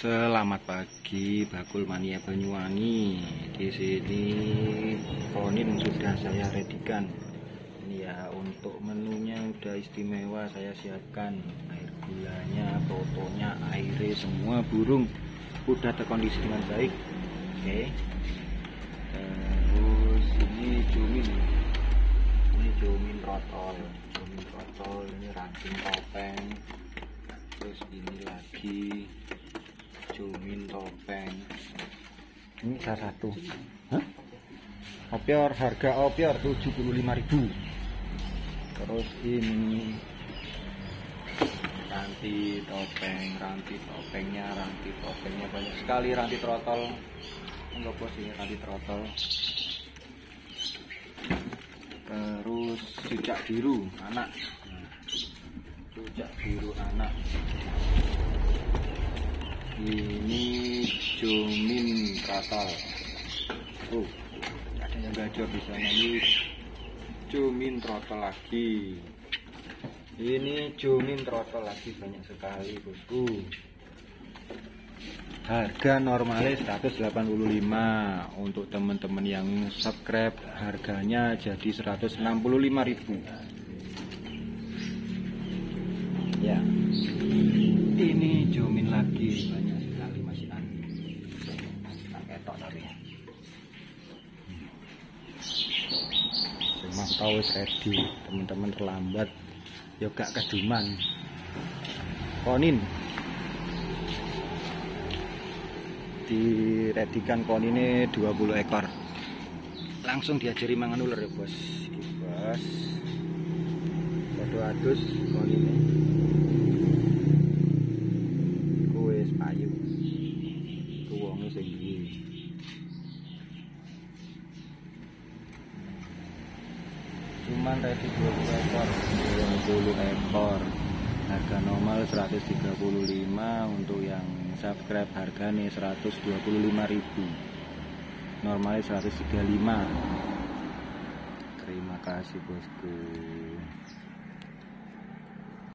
Selamat pagi, Bakul Mania Banyuwangi. Di sini konin sudah saya redikan. Ini ya, untuk menunya udah istimewa saya siapkan. Air gulanya, totonya, airnya, semua burung udah terkondisi dengan baik. Oke. Terus ini cumin. Ini cumin trotol. Cumin trotol ini ranting topeng. Terus ini lagi cumin topeng. Ini salah satu. Hah? Opior, harga opior 75.000. Terus ini ranti topengnya banyak sekali, ranti trotol. Enggak bos, ini ranti trotol. Terus cucak biru anak. Cucak biru anak. Ini cumin trotol. Ada yang gajor di sana. Ini cumin trotol lagi. Ini cumin trotol lagi, banyak sekali bosku. Harga normalnya 185. Untuk teman-teman yang subscribe harganya jadi 165.000. Ya. Ini cumin lagi, banyak sekali masih tak ketok tapi cuma tahu ready. Teman-teman terlambat ya gak keduman. Konin diredikan, koninnya 20 ekor langsung diajari mangan ular ya bos. Bos foto adus koninnya payu tuwonge sing iki. Cuman ready 20 ekor, 20 ekor. Harga normal 135, untuk yang subscribe harganya 125.000. Normalnya 135. Terima kasih bosku.